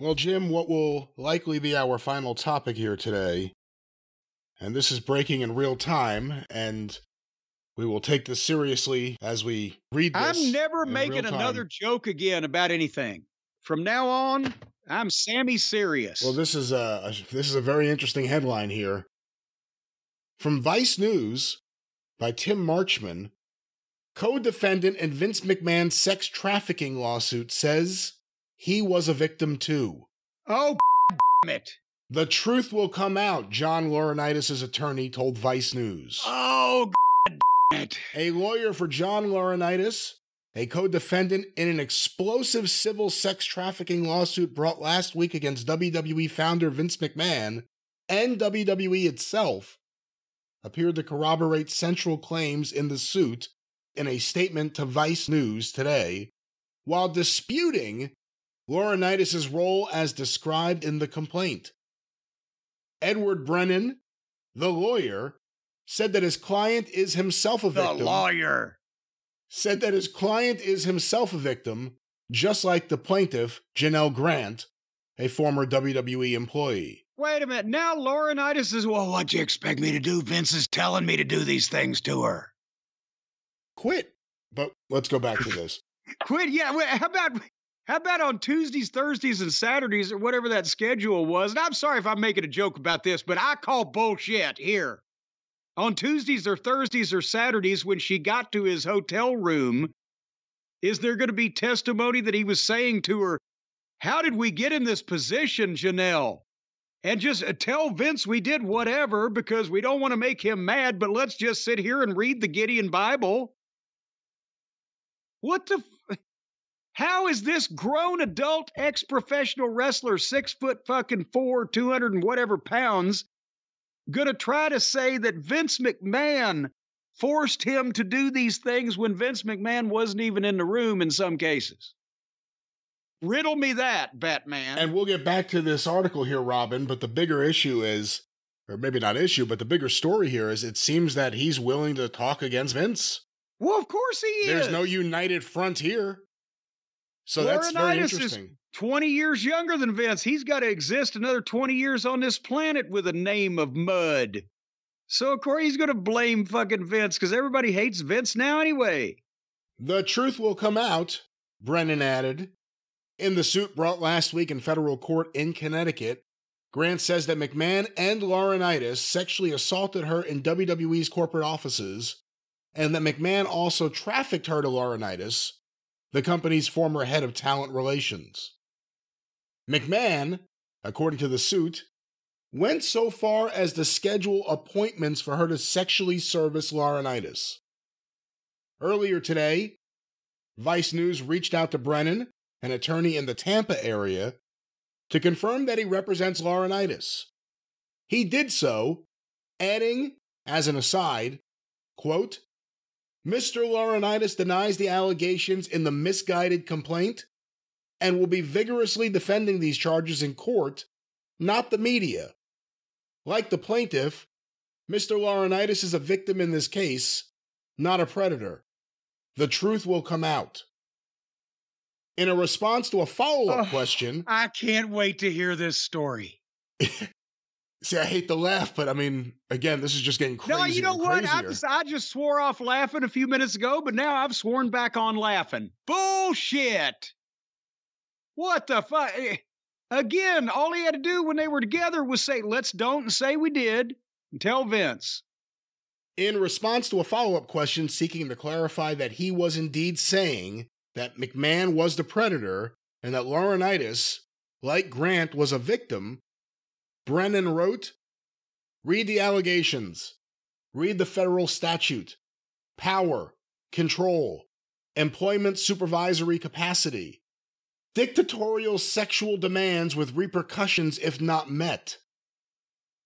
Well, Jim, what will likely be our final topic here today, and this is breaking in real time, and we will take this seriously as we read this. I'm never in making real time. another joke again about anything. From now on, I'm Sammy Serious. Well, this is a very interesting headline here. From Vice News by Tim Marchman, co-defendant in Vince McMahon's sex trafficking lawsuit says he was a victim too. Oh, damn it. The truth will come out, John Laurinaitis' attorney told Vice News. Oh, damn it. A lawyer for John Laurinaitis, a co-defendant in an explosive civil sex trafficking lawsuit brought last week against WWE founder Vince McMahon and WWE itself, appeared to corroborate central claims in the suit in a statement to Vice News today, while disputing Laurinaitis' role as described in the complaint. Edward Brennan, the lawyer, said that his client is himself a victim. The lawyer. Said that his client is himself a victim, just like the plaintiff, Janelle Grant, a former WWE employee. Wait a minute. Now Laurinaitis is, well, what'd you expect me to do? Vince is telling me to do these things to her. Quit. But let's go back to this. Quit? Yeah. How about on Tuesdays, Thursdays, and Saturdays, or whatever that schedule was? And I'm sorry if I'm making a joke about this, but I call bullshit here. On Tuesdays or Thursdays or Saturdays, when she got to his hotel room, is there going to be testimony that he was saying to her, how did we get in this position, Janelle? And just tell Vince we did whatever because we don't want to make him mad, but let's just sit here and read the Gideon Bible. What the... How is this grown adult ex-professional wrestler, 6'4", 200 and whatever pounds, gonna try to say that Vince McMahon forced him to do these things when Vince McMahon wasn't even in the room in some cases? Riddle me that, Batman. And we'll get back to this article here, Robin, but the bigger issue is, or maybe not issue, but the bigger story here is it seems that he's willing to talk against Vince. Well, of course he is. There's no united front here. So that's very interesting. Is 20 years younger than Vince. He's got to exist another 20 years on this planet with a name of mud. So, of course, he's going to blame fucking Vince because everybody hates Vince now anyway. The truth will come out, Brennan added. In the suit brought last week in federal court in Connecticut, Grant says that McMahon and Laurinaitis sexually assaulted her in WWE's corporate offices, and that McMahon also trafficked her to Laurinaitis, the company's former head of talent relations. McMahon, according to the suit, went so far as to schedule appointments for her to sexually service Laurinaitis. Earlier today, Vice News reached out to Brennan, an attorney in the Tampa area, to confirm that he represents Laurinaitis. He did so, adding, as an aside, quote, Mr. Laurinaitis denies the allegations in the misguided complaint and will be vigorously defending these charges in court, not the media. Like the plaintiff, Mr. Laurinaitis is a victim in this case, not a predator. The truth will come out. In a response to a follow-up question... I can't wait to hear this story. See, I hate to laugh, but I mean, again, this is just getting crazier. No, you know what? Crazier. I just swore off laughing a few minutes ago, but now I've sworn back on laughing. Bullshit! What the fuck? Again, all he had to do when they were together was say, let's don't and say we did, and tell Vince. In response to a follow-up question seeking to clarify that he was indeed saying that McMahon was the predator and that Laurinaitis, like Grant, was a victim, Brennan wrote, read the allegations, read the federal statute, power, control, employment supervisory capacity, dictatorial sexual demands with repercussions if not met.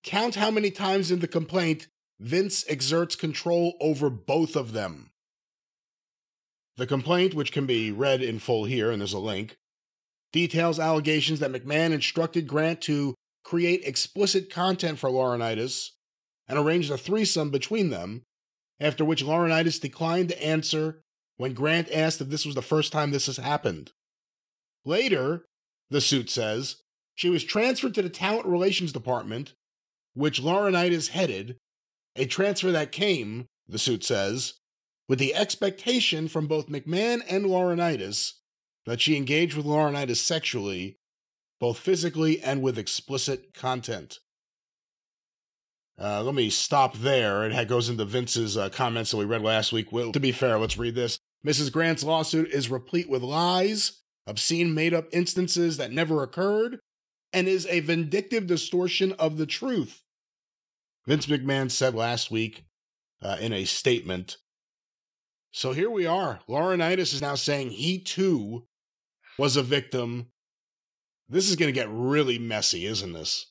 Count how many times in the complaint Vince exerts control over both of them. The complaint, which can be read in full here, and there's a link, details allegations that McMahon instructed Grant to create explicit content for Laurinaitis and arranged a threesome between them, after which Laurinaitis declined to answer when Grant asked if this was the first time this has happened. Later, the suit says, She was transferred to the Talent Relations Department, which Laurinaitis headed, a transfer that came, the suit says, with the expectation from both McMahon and Laurinaitis that she engaged with Laurinaitis sexually, both physically and with explicit content. Let me stop there. It goes into Vince's comments that we read last week. Well, to be fair, let's read this. Mrs. Grant's lawsuit is replete with lies, obscene made-up instances that never occurred, and is a vindictive distortion of the truth, Vince McMahon said last week in a statement. So here we are. Laurinaitis is now saying he too was a victim. This is going to get really messy, isn't this?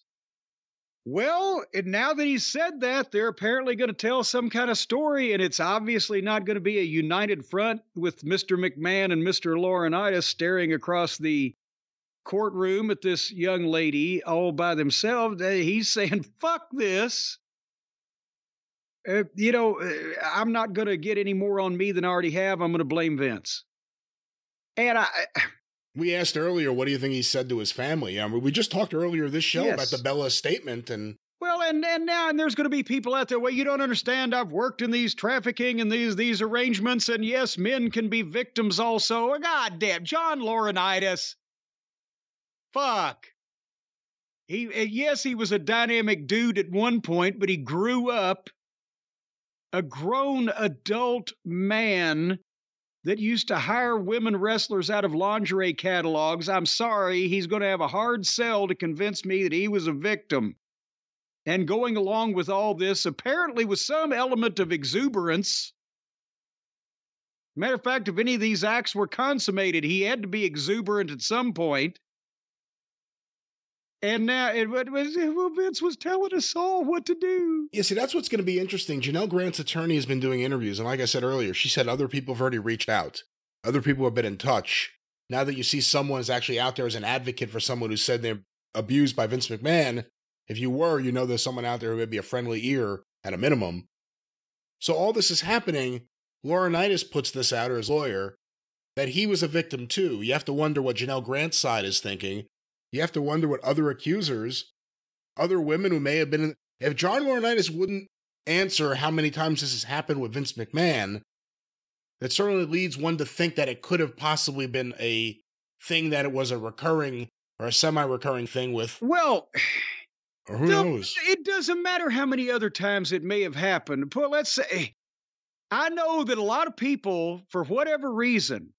Well, and now that he said that, they're apparently going to tell some kind of story, and it's obviously not going to be a united front with Mr. McMahon and Mr. Laurinaitis staring across the courtroom at this young lady all by themselves. He's saying, fuck this. I'm not going to get any more on me than I already have. I'm going to blame Vince. And we asked earlier, what do you think he said to his family? I mean, we just talked earlier this show about the Bella statement. And now there's going to be people out there, well, you don't understand. I've worked in these trafficking and these arrangements. And yes, men can be victims also. God damn, John Laurinaitis. Fuck. Yes, he was a dynamic dude at one point, but he grew up a grown adult man that used to hire women wrestlers out of lingerie catalogs. I'm sorry, he's going to have a hard sell to convince me that he was a victim. And going along with all this, apparently with some element of exuberance. Matter of fact, if any of these acts were consummated, he had to be exuberant at some point. And now Vince was telling us all what to do. Yeah, see, that's what's going to be interesting. Janelle Grant's attorney has been doing interviews. And like I said earlier, she said other people have already reached out. Other people have been in touch. Now that you see someone is actually out there as an advocate for someone who said they're abused by Vince McMahon, if you were, you know there's someone out there who would be a friendly ear at a minimum. So all this is happening. Laurinaitis puts this out, or his lawyer, that he was a victim too. You have to wonder what Janelle Grant's side is thinking. You have to wonder what other accusers, other women who may have been in... If John Laurinaitis wouldn't answer how many times this has happened with Vince McMahon, that certainly leads one to think that it could have possibly been a thing that it was a recurring or a semi-recurring thing with... Well... Or who knows? It doesn't matter how many other times it may have happened. But let's say... I know that a lot of people, for whatever reason...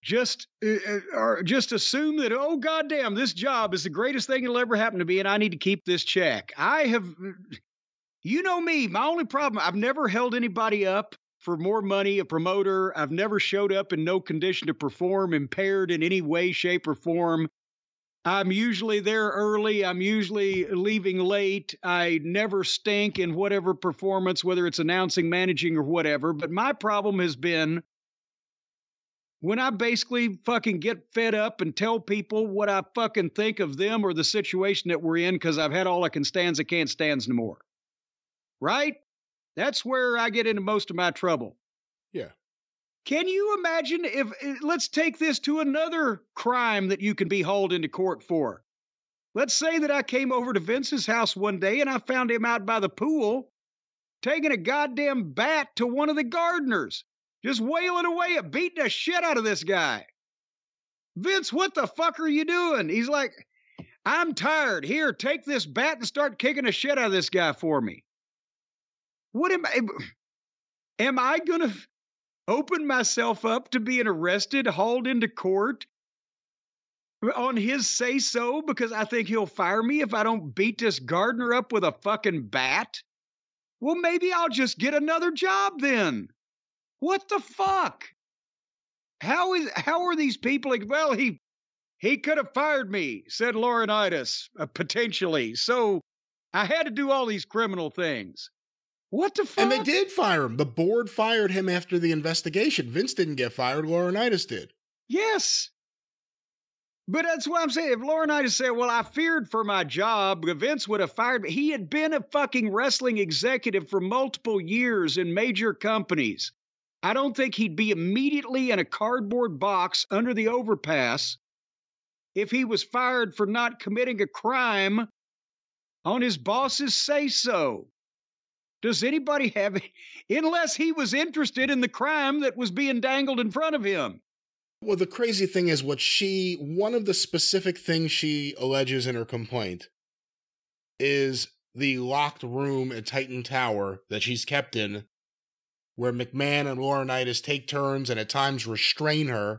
just assume that, oh, goddamn, this job is the greatest thing that'll ever happen to me, and I need to keep this check. You know me, my only problem, I've never held anybody up for more money, a promoter. I've never showed up in no condition to perform, impaired in any way, shape, or form. I'm usually there early. I'm usually leaving late. I never stink in whatever performance, whether it's announcing, managing, or whatever. But my problem has been when I basically fucking get fed up and tell people what I fucking think of them or the situation that we're in because I've had all I can stands, I can't stands no more. Right? That's where I get into most of my trouble. Yeah. Can you imagine if, let's take this to another crime that you can be hauled into court for. Let's say that I came over to Vince's house one day and I found him out by the pool taking a goddamn bat to one of the gardeners. Just wailing away at beating the shit out of this guy. Vince, what the fuck are you doing? He's like, I'm tired. Here, take this bat and start kicking the shit out of this guy for me. What am I going to open myself up to being arrested, hauled into court on his say-so because I think he'll fire me if I don't beat this gardener up with a fucking bat? Well, maybe I'll just get another job then. What the fuck? How are these people? Well, he could have fired me, said Laurinaitis, potentially. So I had to do all these criminal things. What the fuck? And they did fire him. The board fired him after the investigation. Vince didn't get fired. Laurinaitis did. Yes. But that's what I'm saying. If Laurinaitis said, well, I feared for my job, Vince would have fired me. He had been a fucking wrestling executive for multiple years in major companies. I don't think he'd be immediately in a cardboard box under the overpass if he was fired for not committing a crime on his boss's say-so. Does anybody have, unless he was interested in the crime that was being dangled in front of him? Well, the crazy thing is one of the specific things she alleges in her complaint is the locked room at Titan Tower that she's kept in, where McMahon and Laurinaitis take turns and at times restrain her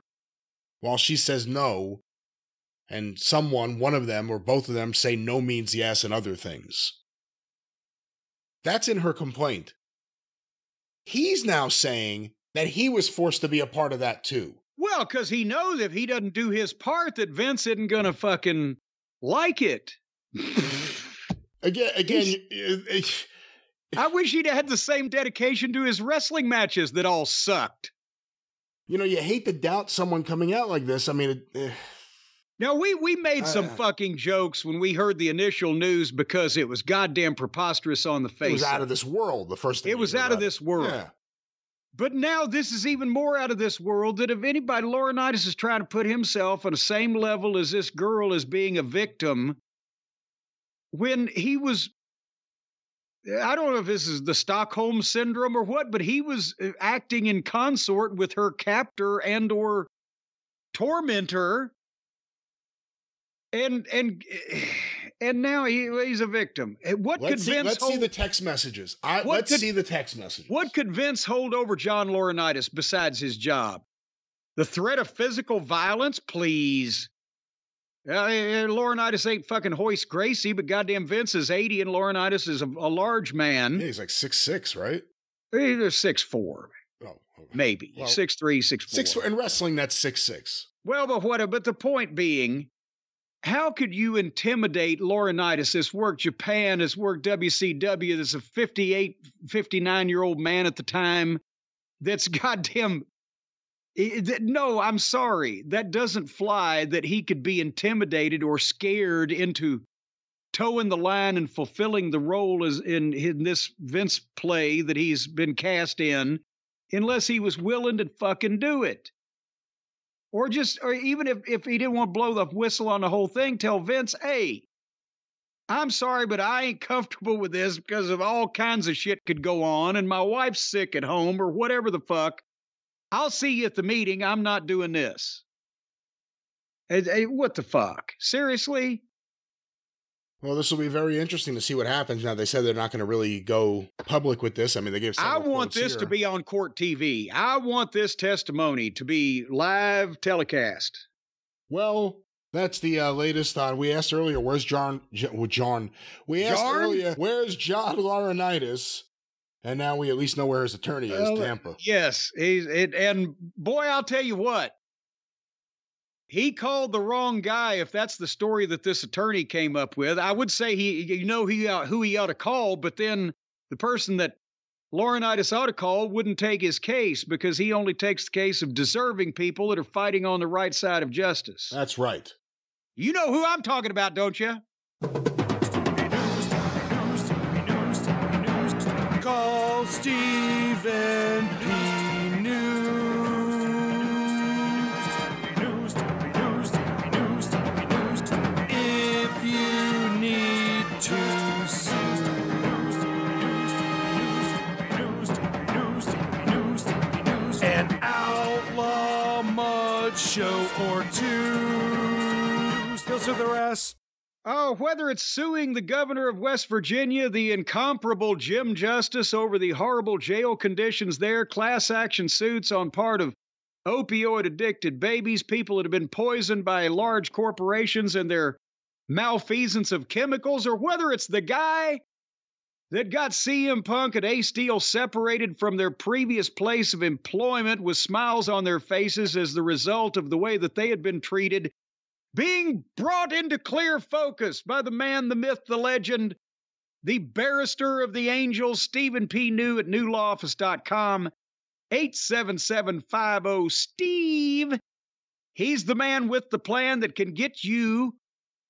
while she says no, and one of them or both of them say no means yes and other things. That's in her complaint. He's now saying that he was forced to be a part of that too. Well, because he knows if he doesn't do his part that Vince isn't going to fucking like it. Again, I wish he'd had the same dedication to his wrestling matches that all sucked. You hate to doubt someone coming out like this. I mean, Now, we made some fucking jokes when we heard the initial news because it was goddamn preposterous on the face. It was out of this world, the first thing. It was out of this world. Yeah. But now this is even more out of this world, that if anybody, Laurinaitis is trying to put himself on the same level as this girl as being a victim, when he was, I don't know if this is the Stockholm Syndrome or what, but he was acting in consort with her captor and or tormentor, and now he's a victim. Let's see the text messages. Let's see the text messages. What could Vince hold over John Laurinaitis besides his job? The threat of physical violence? Please. Laurinaitis ain't fucking Hoist Gracie, but goddamn Vince is 80 and Laurinaitis is a large man. Yeah, he's like 6'6", right? He's 6'4". Oh, okay. Maybe. Well, 6'3", 6'4". 6'4". In wrestling, that's 6'6". Well, but the point being, how could you intimidate Laurinaitis? This worked Japan, this worked WCW, this is a 58, 59-year-old man at the time that's goddamn... No, I'm sorry. That doesn't fly, that he could be intimidated or scared into towing the line and fulfilling the role as in this Vince play that he's been cast in, unless he was willing to fucking do it. Or even if he didn't want to blow the whistle on the whole thing, tell Vince, hey, I'm sorry, but I ain't comfortable with this because of all kinds of shit could go on, and my wife's sick at home or whatever the fuck. I'll see you at the meeting. I'm not doing this. What the fuck? Seriously? Well, this will be very interesting to see what happens. Now, they said they're not going to really go public with this. I mean, they gave I want this to be on court TV. I want this testimony to be live telecast. Well, that's the latest on. We asked earlier, where's John? We asked earlier, where's John Laurinaitis? And now we at least know where his attorney is, Tampa. Yes. And boy, I'll tell you what. He called the wrong guy, if that's the story that this attorney came up with. I would say who he ought to call, but then the person that Laurinaitis ought to call wouldn't take his case, because he only takes the case of deserving people that are fighting on the right side of justice. That's right. You know who I'm talking about, don't you? Call Stephen P. News. If you need to sue. An outlaw mud show or two. Still to the rest. Oh, whether it's suing the governor of West Virginia, the incomparable Jim Justice, over the horrible jail conditions there, class action suits on part of opioid-addicted babies, people that have been poisoned by large corporations and their malfeasance of chemicals, or whether it's the guy that got CM Punk and Ace Steel separated from their previous place of employment with smiles on their faces as the result of the way that they had been treated, being brought into clear focus by the man, the myth, the legend, the barrister of the angels, Stephen P. New at newlawoffice.com, 877-50-STEVE. He's the man with the plan that can get you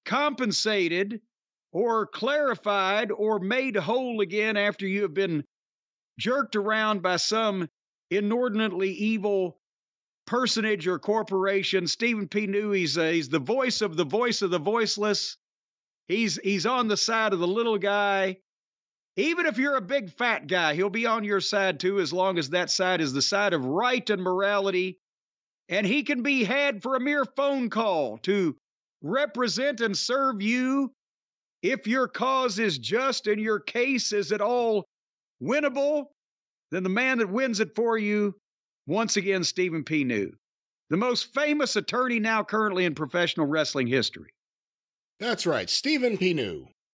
compensated or clarified or made whole again after you have been jerked around by some inordinately evil personage or corporation. Stephen P. New, he's the voice of the voiceless. He's on the side of the little guy. Even if you're a big fat guy, he'll be on your side too, as long as that side is the side of right and morality. And he can be had for a mere phone call to represent and serve you if your cause is just and your case is at all winnable. Then the man that wins it for you, once again, Stephen P. New, the most famous attorney now currently in professional wrestling history. That's right, Stephen P. New.